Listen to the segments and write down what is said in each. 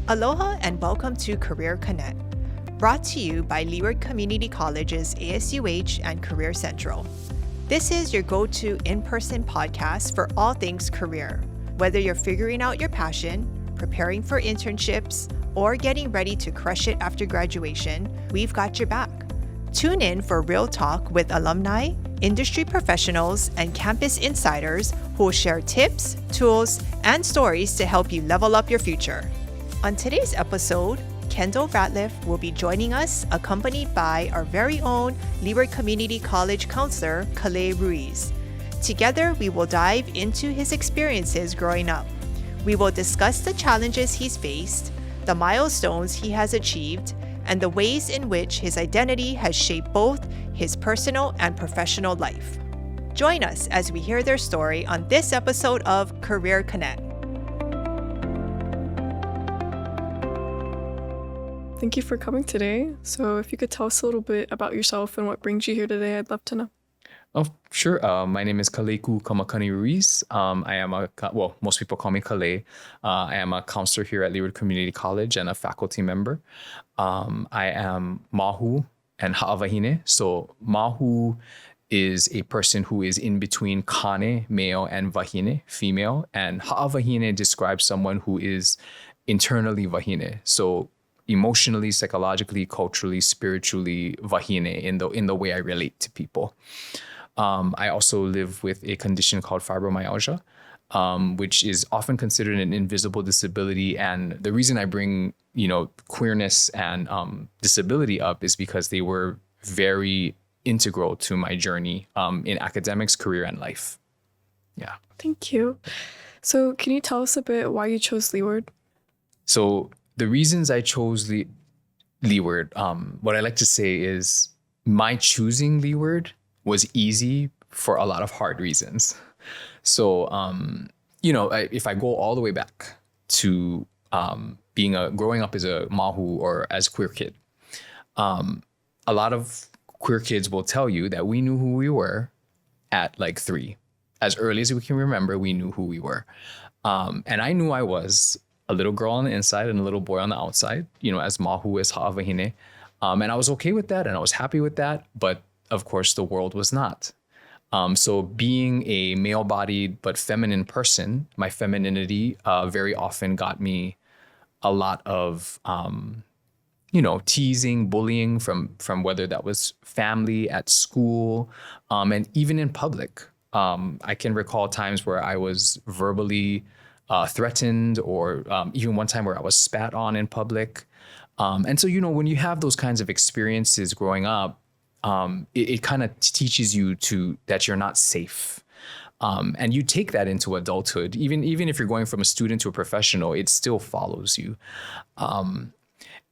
Aloha and welcome to Career Connect, brought to you by Leeward Community College's ASUH and Career Central. This is your go-to in-person podcast for all things career. Whether you're figuring out your passion, preparing for internships, or getting ready to crush it after graduation, we've got your back. Tune in for real talk with alumni, industry professionals, and campus insiders who will share tips, tools, and stories to help you level up your future. On today's episode, Kendal Ratliff will be joining us, accompanied by our very own Leeward Community College counselor, Kalei Ruiz. Together, we will dive into his experiences growing up. We will discuss the challenges he's faced, the milestones he has achieved, and the ways in which his identity has shaped both his personal and professional life. Join us as we hear their story on this episode of Career Connect. Thank you for coming today. So if you could tell us a little bit about yourself and what brings you here today, I'd love to know. Oh, sure. My name is Kalei Ruiz. I am most people call me Kalei. I am a counselor here at Leeward Community College and a faculty member. I am māhū and ha'awahine. So māhū is a person who is in between kane, male, and wahine, female. And ha'awahine describes someone who is internally wahine. So emotionally, psychologically, culturally, spiritually wahine in the way I relate to people. I also live with a condition called fibromyalgia, which is often considered an invisible disability. And the reason I bring, queerness and disability up is because they were very integral to my journey in academics, career, and life. Yeah. Thank you. So can you tell us a bit why you chose Leeward? So the reasons I chose Leeward, what I like to say is my choosing Leeward was easy for a lot of hard reasons. So, if I go all the way back to growing up as a māhū or as a queer kid, a lot of queer kids will tell you that we knew who we were at like 3. As early as we can remember, we knew who we were. And I knew I was a little girl on the inside and a little boy on the outside, as māhū, as ha'awahine. And I was okay with that and I was happy with that. But of course, the world was not. So being a male-bodied but feminine person, my femininity very often got me a lot of, teasing, bullying from whether that was family, at school, and even in public. I can recall times where I was verbally threatened or even one time where I was spat on in public. And so, when you have those kinds of experiences growing up, it kind of teaches you that you're not safe. And you take that into adulthood. Even if you're going from a student to a professional, it still follows you. And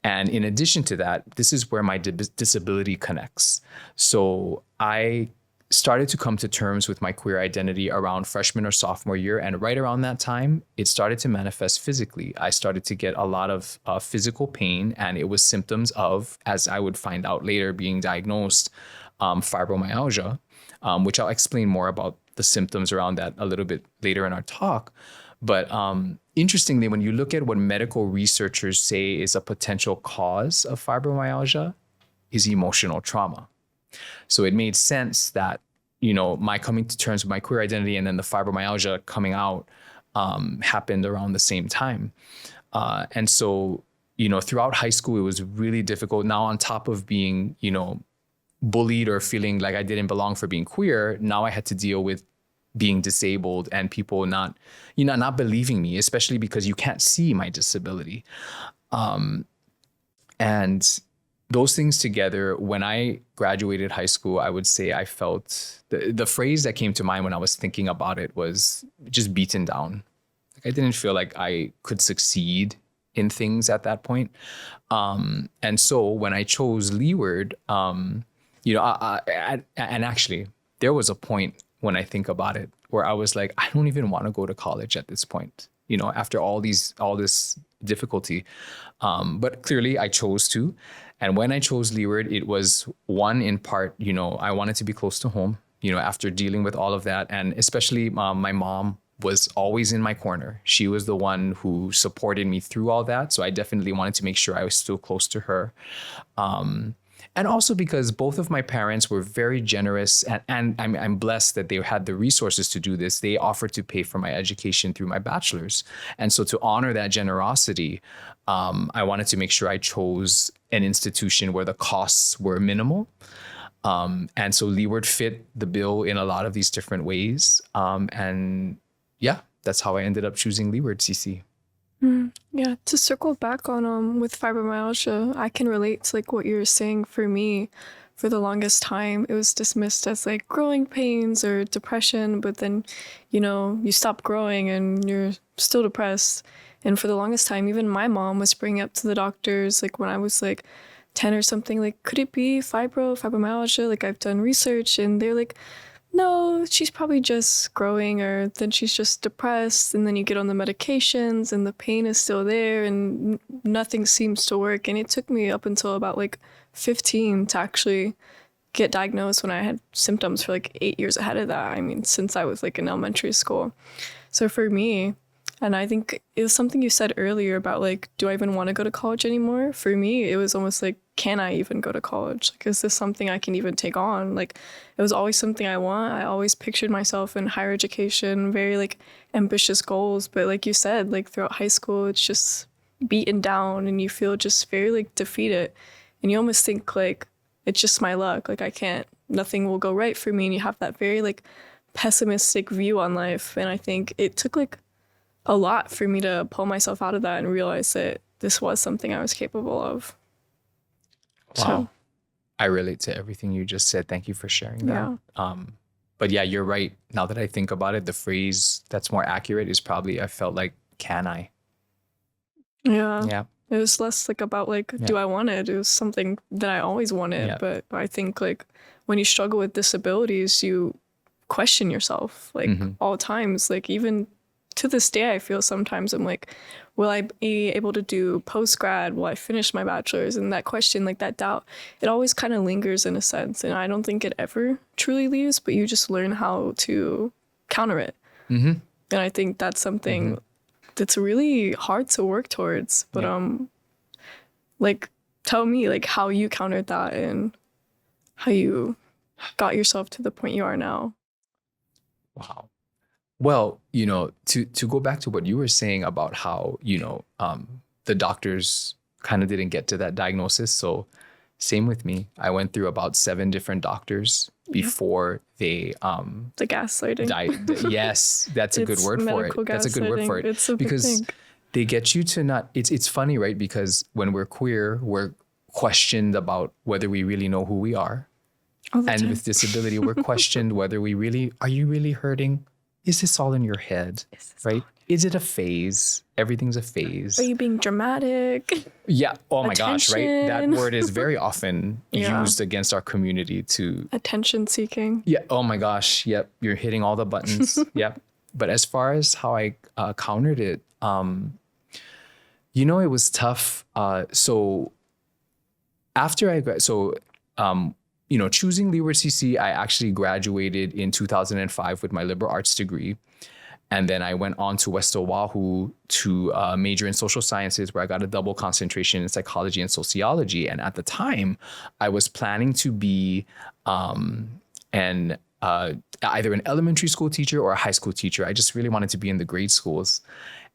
in addition to that, this is where my disability connects. So I started to come to terms with my queer identity around freshman or sophomore year. And right around that time, it started to manifest physically. I started to get a lot of physical pain, and it was symptoms of, as I would find out later being diagnosed, fibromyalgia, which I'll explain more about the symptoms around that a little bit later in our talk. But interestingly, when you look at what medical researchers say is a potential cause of fibromyalgia, is emotional trauma. So it made sense that, my coming to terms with my queer identity and then the fibromyalgia coming out happened around the same time. And so, throughout high school, it was really difficult. Now, on top of being, bullied or feeling like I didn't belong for being queer, now I had to deal with being disabled and people not believing me, especially because you can't see my disability. And those things together, when I graduated high school, I would say I felt the phrase that came to mind when I was thinking about it was just beaten down. I didn't feel like I could succeed in things at that point. And so when I chose Leeward, and actually there was a point when I think about it where I was like, I don't even want to go to college at this point, after all this difficulty. But clearly I chose to. And when I chose Leeward, it was one, in part, I wanted to be close to home, after dealing with all of that. And especially my mom was always in my corner. She was the one who supported me through all that. So I definitely wanted to make sure I was still close to her. And also because both of my parents were very generous, and I'm blessed that they had the resources to do this. They offered to pay for my education through my bachelor's. And so to honor that generosity, I wanted to make sure I chose an institution where the costs were minimal. And so Leeward fit the bill in a lot of these different ways. And yeah, that's how I ended up choosing Leeward CC. Yeah, to circle back on with fibromyalgia, I can relate to like what you were saying. For me, for the longest time, it was dismissed as like growing pains or depression, but then, you stop growing and you're still depressed. And for the longest time, even my mom was bringing up to the doctors, like when I was like 10 or something, like, could it be fibromyalgia? Like I've done research and they're like, no, she's probably just growing, or then she's just depressed, and then you get on the medications and the pain is still there and nothing seems to work. And it took me up until about like 15 to actually get diagnosed, when I had symptoms for like 8 years ahead of that. I mean, since I was like in elementary school. So for me, and I think it was something you said earlier about like, do I even want to go to college anymore? For me, it was almost like, can I even go to college? Like, is this something I can even take on? Like, it was always something I want. I always pictured myself in higher education, very like ambitious goals. But like you said, like throughout high school, it's just beaten down and you feel just very like defeated. And you almost think like, it's just my luck. Like nothing will go right for me. And you have that very like pessimistic view on life. And I think it took like a lot for me to pull myself out of that and realize that this was something I was capable of. Wow. So, I relate to everything you just said. Thank you for sharing that. Yeah. But yeah, you're right. Now that I think about it, the phrase that's more accurate is probably, I felt like, can I? Yeah. Yeah. It was less like about like, do I want it? It was something that I always wanted. Yeah. But I think like when you struggle with disabilities, you question yourself like all times. Like even to this day, I feel sometimes I'm like, will I be able to do post-grad? Will I finish my bachelor's? And that question, like that doubt, it always kind of lingers in a sense. And I don't think it ever truly leaves, but you just learn how to counter it. And I think that's something that's really hard to work towards. But like, tell me like how you countered that and how you got yourself to the point you are now. Wow. Well, to go back to what you were saying about how, the doctors kind of didn't get to that diagnosis. So same with me. I went through about 7 different doctors before they the gaslighting. died. Yes, that's a good word for it. That's a good word for it. It's a big because thing. they get you to not, it's funny, right? Because when we're queer, we're questioned about whether we really know who we are. And time. with disability, we're questioned whether are you really hurting? Is this all in your head, right? Is it a phase? Everything's a phase. Are you being dramatic? Yeah. Oh my gosh, right? That Attention. word is very often used against our community to... Attention seeking. Yeah. Oh my gosh. Yep. You're hitting all the buttons. Yep. But as far as how I countered it, it was tough. So after choosing Leeward CC, I actually graduated in 2005 with my liberal arts degree. And then I went on to West Oahu to major in social sciences, where I got a double concentration in psychology and sociology. And at the time, I was planning to be either an elementary school teacher or a high school teacher. I just really wanted to be in the grade schools.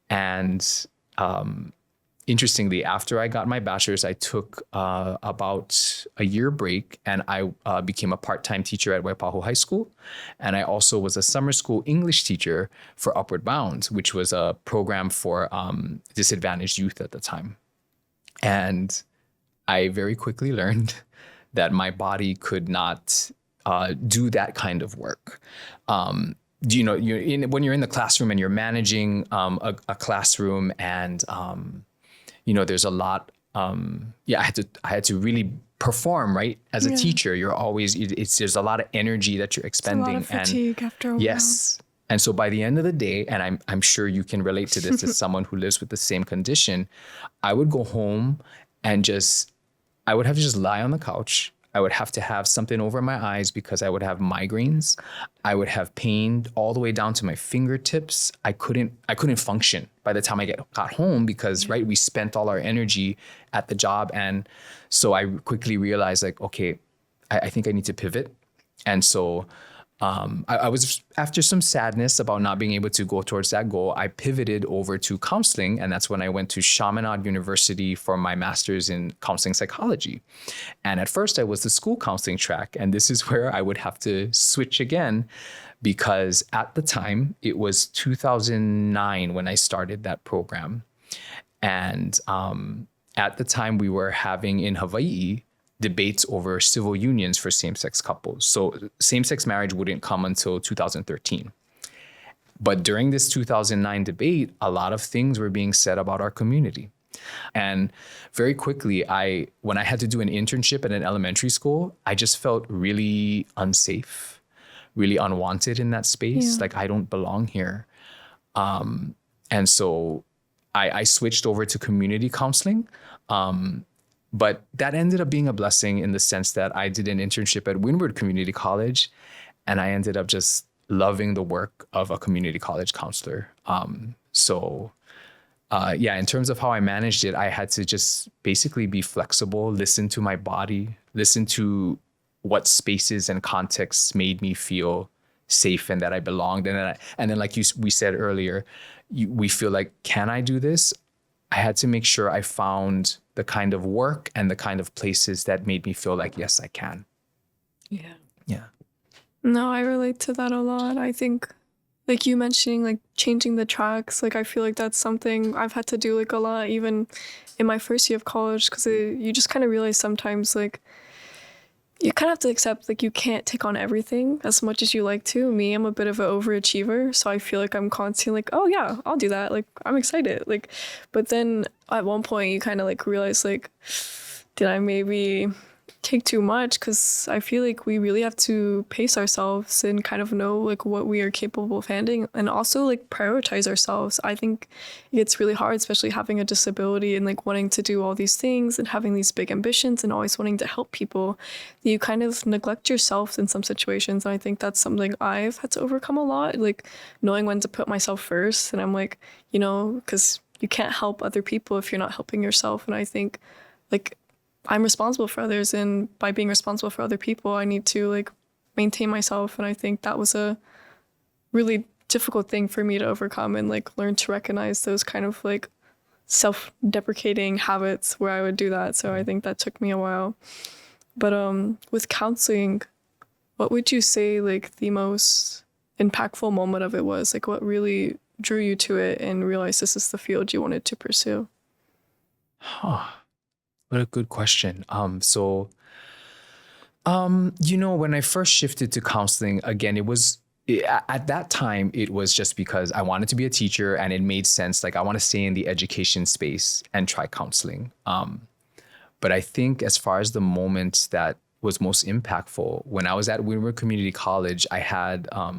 And interestingly, after I got my bachelor's, I took about a year break, and I became a part-time teacher at Waipahu High School. And I also was a summer school English teacher for Upward Bound, which was a program for disadvantaged youth at the time. And I very quickly learned that my body could not do that kind of work. When you're in the classroom and you're managing a classroom, and there's a lot. I had to really perform, right? As a teacher, you're always there's a lot of energy that you're expending. It's a lot of fatigue after a while. Yes. And so by the end of the day, and I'm sure you can relate to this as someone who lives with the same condition, I would go home and I would have to just lie on the couch. I would have to have something over my eyes because I would have migraines. I would have pain all the way down to my fingertips. I couldn't function by the time I got home because, right, we spent all our energy at the job. And so I quickly realized, like, okay, I think I need to pivot. And so I was, after some sadness about not being able to go towards that goal, I pivoted over to counseling. And that's when I went to Chaminade University for my master's in counseling psychology. And at first I was the school counseling track. And this is where I would have to switch again, because at the time it was 2009 when I started that program. And at the time we were having in Hawaii debates over civil unions for same-sex couples. So same-sex marriage wouldn't come until 2013. But during this 2009 debate, a lot of things were being said about our community. And very quickly, when I had to do an internship at an elementary school, I just felt really unsafe, really unwanted in that space. Yeah. Like, I don't belong here. And so I switched over to community counseling. But that ended up being a blessing in the sense that I did an internship at Leeward Community College, and I ended up just loving the work of a community college counselor. In terms of how I managed it, I had to just basically be flexible, listen to my body, listen to what spaces and contexts made me feel safe and that I belonged. And then like we said earlier, we feel like, can I do this? I had to make sure I found the kind of work and the kind of places that made me feel like, yes, I can. Yeah. Yeah. No, I relate to that a lot. I think, like you mentioning, like changing the tracks, like I feel like that's something I've had to do like a lot, even in my first year of college, because you just kind of realize sometimes, like, you kind of have to accept, like, you can't take on everything as much as you like to. Me, I'm a bit of an overachiever, so I feel like I'm constantly like, oh yeah, I'll do that. Like, I'm excited. Like, but then at one point you kind of like realize, like, did I maybe take too much? Because I feel like we really have to pace ourselves and kind of know like what we are capable of handling, and also like prioritize ourselves. I think it's really hard, especially having a disability and like wanting to do all these things and having these big ambitions and always wanting to help people, that you kind of neglect yourself in some situations. And I think that's something I've had to overcome a lot, like knowing when to put myself first. And I'm like, because you can't help other people if you're not helping yourself. And I think like I'm responsible for others, and by being responsible for other people, I need to like maintain myself. And I think that was a really difficult thing for me to overcome, and like learn to recognize those kind of like self-deprecating habits where I would do that. So I think that took me a while. But with counseling, what would you say like the most impactful moment of it was? Like, what really drew you to it and realized this is the field you wanted to pursue? What a good question. When I first shifted to counseling, again, at that time, it was just because I wanted to be a teacher and it made sense. Like, I want to stay in the education space and try counseling. But I think as far as the moment that was most impactful, when I was at Leeward Community College, I had, I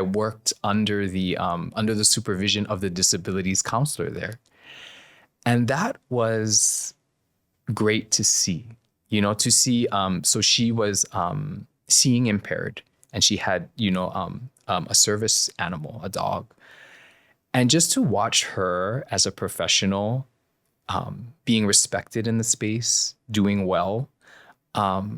worked under the supervision of the disabilities counselor there. And that was great to see, so she was seeing impaired, and she had, a service animal, a dog. And just to watch her as a professional, being respected in the space, doing well, that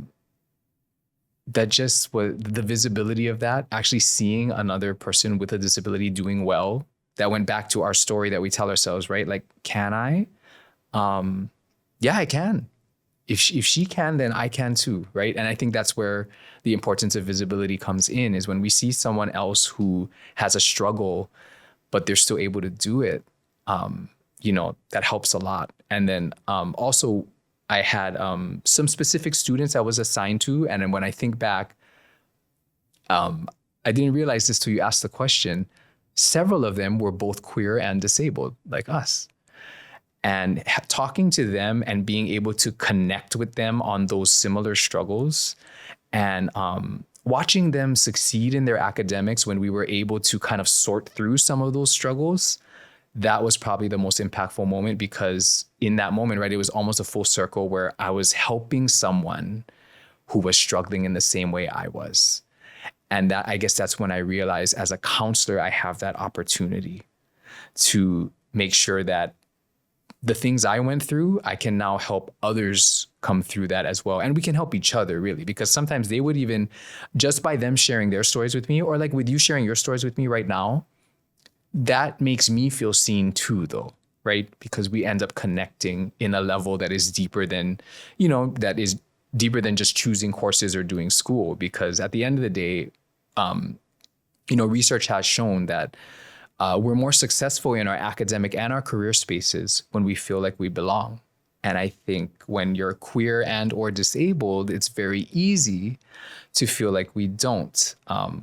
just was the visibility of that, actually seeing another person with a disability doing well. That went back to our story that we tell ourselves, right? Like, can I? Yeah, I can. If she can, then I can too, right? And I think that's where the importance of visibility comes in, is when we see someone else who has a struggle, but they're still able to do it, that helps a lot. And then also, I had some specific students I was assigned to. And then when I think back, I didn't realize this till you asked the question. Several of them were both queer and disabled, like us. And talking to them and being able to connect with them on those similar struggles, and watching them succeed in their academics when we were able to kind of sort through some of those struggles, that was probably the most impactful moment, because in that moment, right, it was almost a full circle where I was helping someone who was struggling in the same way I was. And that, I guess that's when I realized, as a counselor, I have that opportunity to make sure that the things I went through, I can now help others come through that as well. And we can help each other, really, because sometimes they would even, just by them sharing their stories with me, or like with you sharing your stories with me right now, that makes me feel seen too, though, right? Because we end up connecting in a level that is deeper than, that is deeper than just choosing courses or doing school. Because at the end of the day, research has shown that we're more successful in our academic and our career spaces when we feel like we belong. And I think when you're queer and or disabled, it's very easy to feel like we don't.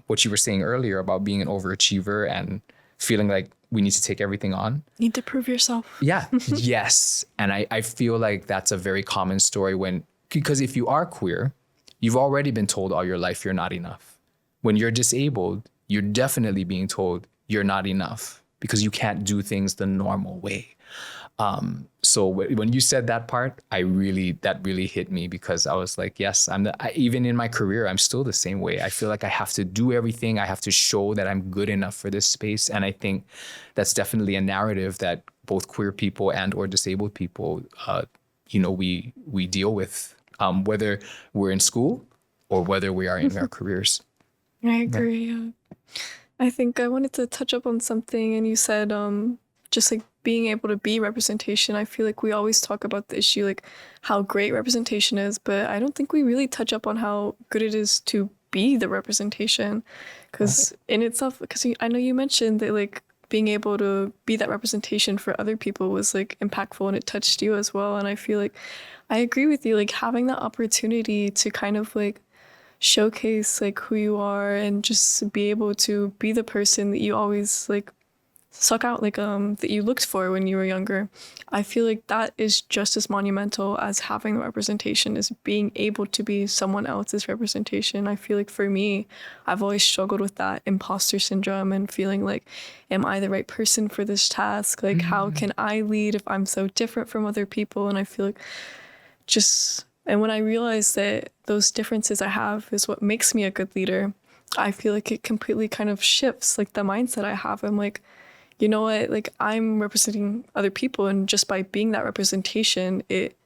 What you were saying earlier about being an overachiever and feeling like we need to take everything on. Need to prove yourself. Yeah. Yes. And I feel like that's a very common story because if you are queer, you've already been told all your life you're not enough. When you're disabled, you're definitely being told you're not enough because you can't do things the normal way. So when you said that part, that really hit me, because I was like, yes, even in my career, I'm still the same way. I feel like I have to do everything. I have to show that I'm good enough for this space. And I think that's definitely a narrative that both queer people and or disabled people, we deal with, whether we're in school or whether we are in our careers. I agree. Yeah. I think I wanted to touch up on something, and you said just like being able to be representation. I feel like we always talk about the issue, like how great representation is, but I don't think we really touch up on how good it is to be the representation. Because in itself, because I know you mentioned that like being able to be that representation for other people was like impactful and it touched you as well. And I feel like I agree with you, like having that opportunity to kind of like showcase like who you are and just be able to be the person that you always like suck out, like that you looked for when you were younger. I feel like that is just as monumental as having the representation, is being able to be someone else's representation. I feel like for me, I've always struggled with that imposter syndrome and feeling like, am I the right person for this task? Like, how can I lead if I'm so different from other people? And I feel like and when I realized that those differences I have is what makes me a good leader, I feel like it completely kind of shifts like the mindset I have. I'm like, you know what, like I'm representing other people, and just by being that representation, it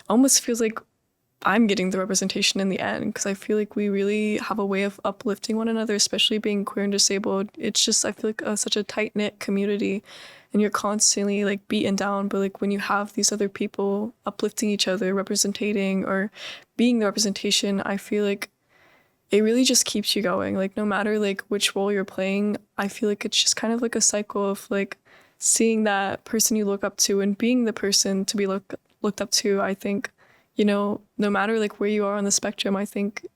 almost feels like I'm getting the representation in the end, because I feel like we really have a way of uplifting one another, especially being queer and disabled. It's just, I feel like such a tight-knit community, and you're constantly like beaten down, but like when you have these other people uplifting each other, representing or being the representation, I feel like it really just keeps you going. Like no matter like which role you're playing, I feel like it's just kind of like a cycle of like seeing that person you look up to and being the person to be looked up to. I think, no matter like where you are on the spectrum, I think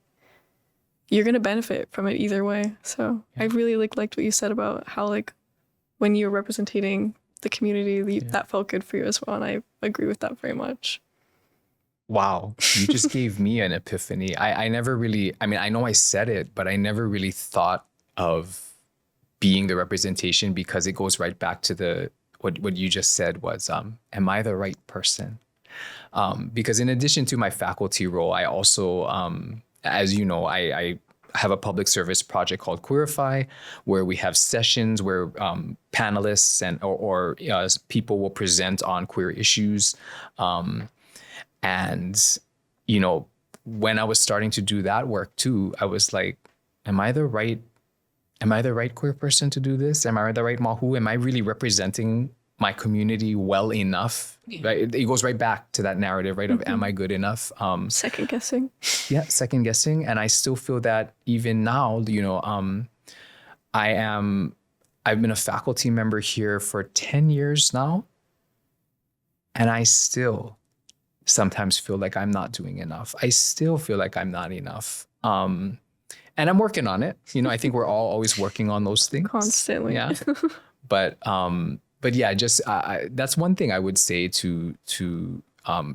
you're going to benefit from it either way. So I really liked what you said about how like when you're representing the community, that felt good for you as well. And I agree with that very much. Wow. You just gave me an epiphany. I never really, I know I said it, but I never really thought of being the representation, because it goes right back to what you just said was, am I the right person? Because in addition to my faculty role, I also, as you know, I have a public service project called Queerify, where we have sessions where panelists or people will present on queer issues. And, when I was starting to do that work too, I was like, am I the right queer person to do this? Am I the right māhū? Am I really representing my community well enough? Right? It goes right back to that narrative, right? Of am I good enough? Second guessing. Yeah, second guessing. And I still feel that even now, I've been a faculty member here for 10 years now. And I still sometimes feel like I'm not doing enough. I still feel like I'm not enough. And I'm working on it. I think we're all always working on those things. Constantly. Yeah. But yeah, just that's one thing I would say to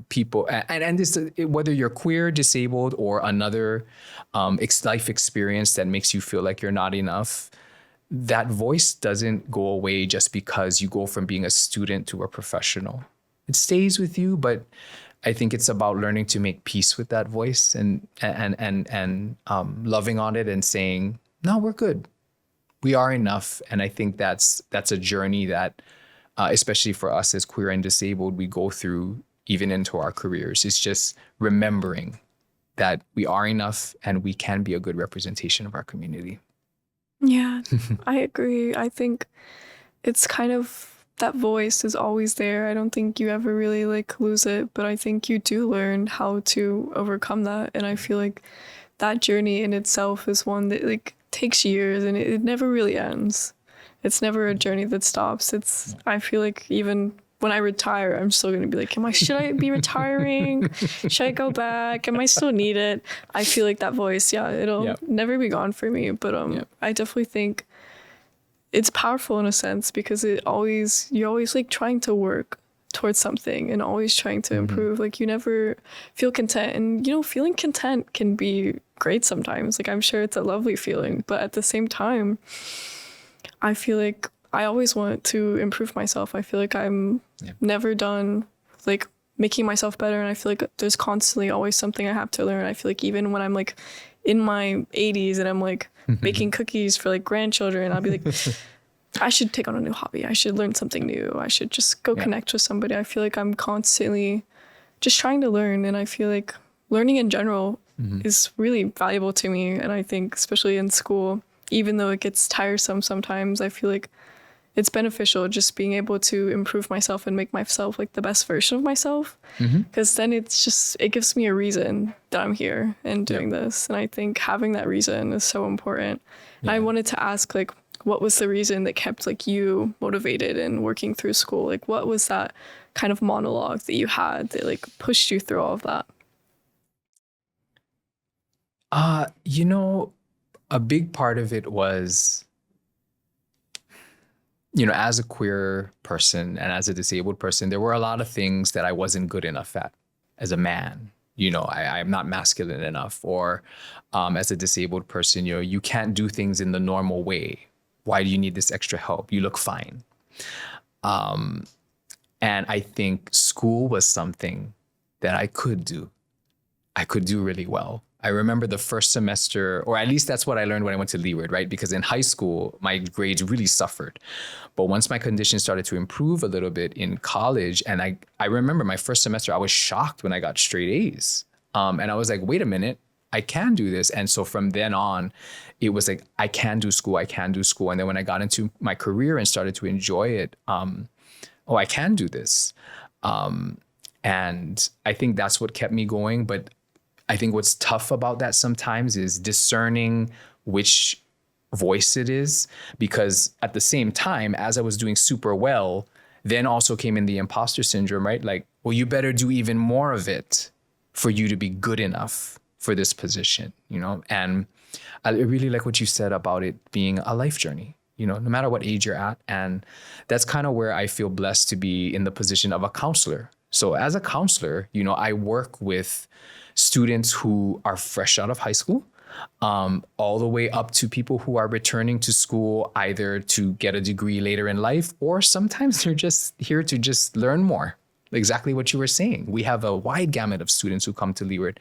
people. And this, whether you're queer, disabled, or another life experience that makes you feel like you're not enough, that voice doesn't go away just because you go from being a student to a professional. It stays with you, but I think it's about learning to make peace with that voice and loving on it and saying, no, we're good. We are enough. And I think that's a journey that, especially for us as queer and disabled, we go through even into our careers. It's just remembering that we are enough and we can be a good representation of our community. Yeah, I agree. I think it's kind of, that voice is always there. I don't think you ever really like lose it, but I think you do learn how to overcome that. And I feel like that journey in itself is one that like takes years and it never really ends. It's never a journey that stops. I feel like even when I retire, I'm still going to be like, should I be retiring? Should I go back? Am I still need it? I feel like that voice, it'll never be gone for me. But I definitely think it's powerful in a sense because you're always like trying to work towards something and always trying to improve. Like you never feel content, and feeling content can be great sometimes. Like I'm sure it's a lovely feeling, but at the same time, I feel like I always want to improve myself. I feel like I'm never done like making myself better. And I feel like there's constantly always something I have to learn. I feel like even when I'm like in my 80s and I'm like baking cookies for like grandchildren, I'll be like, I should take on a new hobby. I should learn something new. I should just go connect with somebody. I feel like I'm constantly just trying to learn. And I feel like learning in general is really valuable to me. And I think especially in school, even though it gets tiresome sometimes, I feel like it's beneficial just being able to improve myself and make myself like the best version of myself. Because then it gives me a reason that I'm here and doing this. And I think having that reason is so important. I wanted to ask, like, what was the reason that kept like you motivated and working through school? Like, what was that kind of monologue that you had that like pushed you through all of that? A big part of it was, as a queer person and as a disabled person, there were a lot of things that I wasn't good enough at as a man. I'm not masculine enough, or as a disabled person, you can't do things in the normal way. Why do you need this extra help? You look fine. And I think school was something that I could do. I could do really well. I remember the first semester, or at least that's what I learned when I went to Leeward, right? Because in high school, my grades really suffered. But once my condition started to improve a little bit in college, and I remember my first semester, I was shocked when I got straight A's. And I was like, wait a minute, I can do this. And so from then on, it was like, I can do school. And then when I got into my career and started to enjoy it, I can do this. And I think that's what kept me going. But I think what's tough about that sometimes is discerning which voice it is, because at the same time, as I was doing super well, then also came in the imposter syndrome, right? Like, well, you better do even more of it for you to be good enough for this position, And I really like what you said about it being a life journey, no matter what age you're at. And that's kind of where I feel blessed to be in the position of a counselor. So as a counselor, I work with students who are fresh out of high school, all the way up to people who are returning to school either to get a degree later in life, or sometimes they're just here to just learn more. Exactly what you were saying. We have a wide gamut of students who come to Leeward.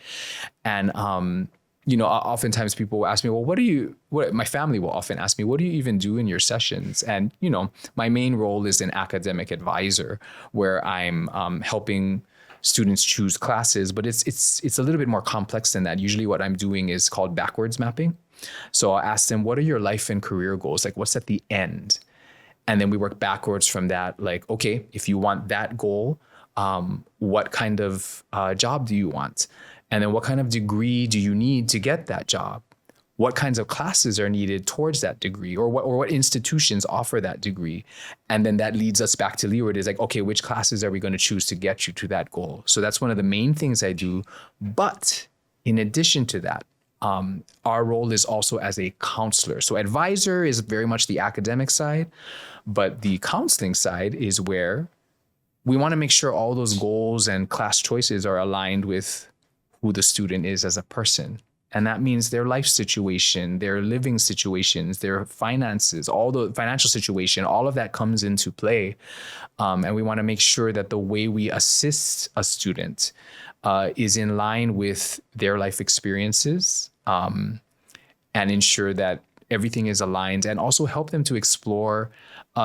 And, oftentimes people will ask me, well, my family will often ask me, what do you even do in your sessions? And, my main role is an academic advisor, where I'm helping students choose classes, but it's a little bit more complex than that. Usually what I'm doing is called backwards mapping. So I'll ask them, what are your life and career goals? Like, what's at the end? And then we work backwards from that. Like, okay, if you want that goal, what kind of job do you want? And then what kind of degree do you need to get that job? What kinds of classes are needed towards that degree, or what institutions offer that degree? And then that leads us back to Leeward, is like, okay, which classes are we going to choose to get you to that goal? So that's one of the main things I do. But in addition to that, our role is also as a counselor. So advisor is very much the academic side, but the counseling side is where we want to make sure all those goals and class choices are aligned with who the student is as a person. And that means their life situation, their living situations, their finances, all the financial situation, all of that comes into play. And we want to make sure that the way we assist a student is in line with their life experiences, and ensure that everything is aligned, and also help them to explore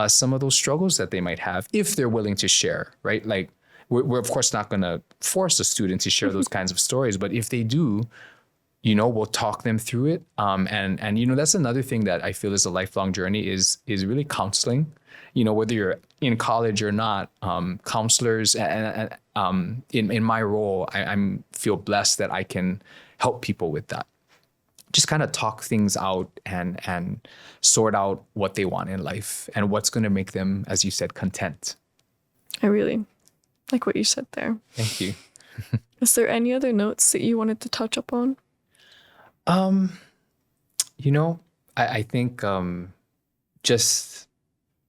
some of those struggles that they might have if they're willing to share, right? Like we're of course not going to force a student to share those kinds of stories, but if they do, we'll talk them through it. And that's another thing that I feel is a lifelong journey is really counseling. Whether you're in college or not, counselors, and in my role, I feel blessed that I can help people with that. Just kind of talk things out and sort out what they want in life and what's going to make them, as you said, content. I really like what you said there. Thank you. Is there any other notes that you wanted to touch upon? I think just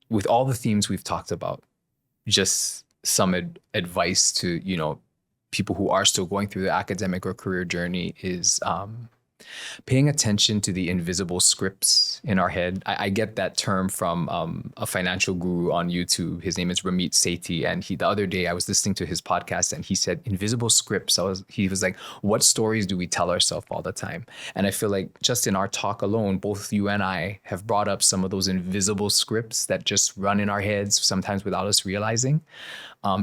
with all the themes we've talked about, just some advice to, people who are still going through the academic or career journey is paying attention to the invisible scripts in our head. I get that term from a financial guru on YouTube. His name is Ramit Sethi. And the other day I was listening to his podcast and he said, invisible scripts. He was like, what stories do we tell ourselves all the time? And I feel like just in our talk alone, both you and I have brought up some of those invisible scripts that just run in our heads, sometimes without us realizing.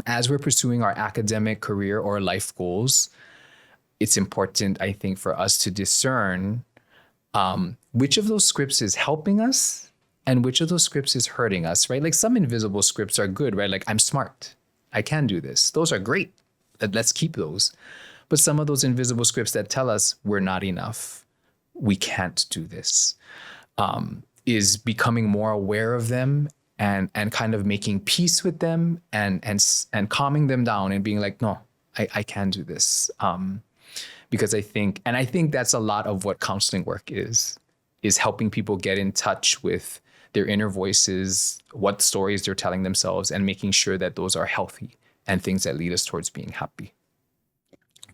As we're pursuing our academic, career, or life goals, it's important, I think, for us to discern which of those scripts is helping us and which of those scripts is hurting us, right? Like some invisible scripts are good, right? Like, I'm smart, I can do this. Those are great. Let's keep those. But some of those invisible scripts that tell us we're not enough, we can't do this, is becoming more aware of them and kind of making peace with them and calming them down and being like, no, I can do this. Because I think that's a lot of what counseling work is helping people get in touch with their inner voices, what stories they're telling themselves, and making sure that those are healthy and things that lead us towards being happy.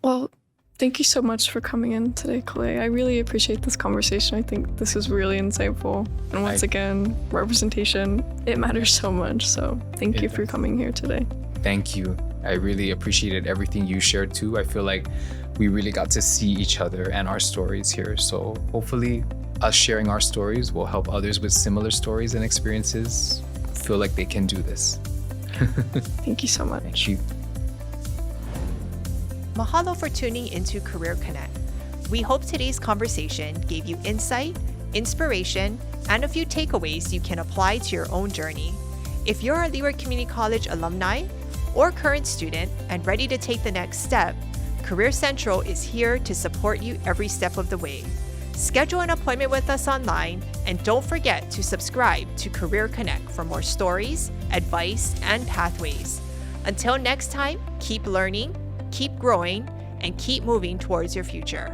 Well, thank you so much for coming in today, Kalei. I really appreciate this conversation. I think this is really insightful. And once again, representation, it matters so much. So thank you for coming here today. Thank you. I really appreciated everything you shared too. I feel like we really got to see each other and our stories here. So hopefully us sharing our stories will help others with similar stories and experiences feel like they can do this. Thank you so much. Thank you. Mahalo for tuning into Career Connect. We hope today's conversation gave you insight, inspiration, and a few takeaways you can apply to your own journey. If you're a Leeward Community College alumni or current student and ready to take the next step, Career Central is here to support you every step of the way. Schedule an appointment with us online, and don't forget to subscribe to Career Connect for more stories, advice, and pathways. Until next time, keep learning, keep growing, and keep moving towards your future.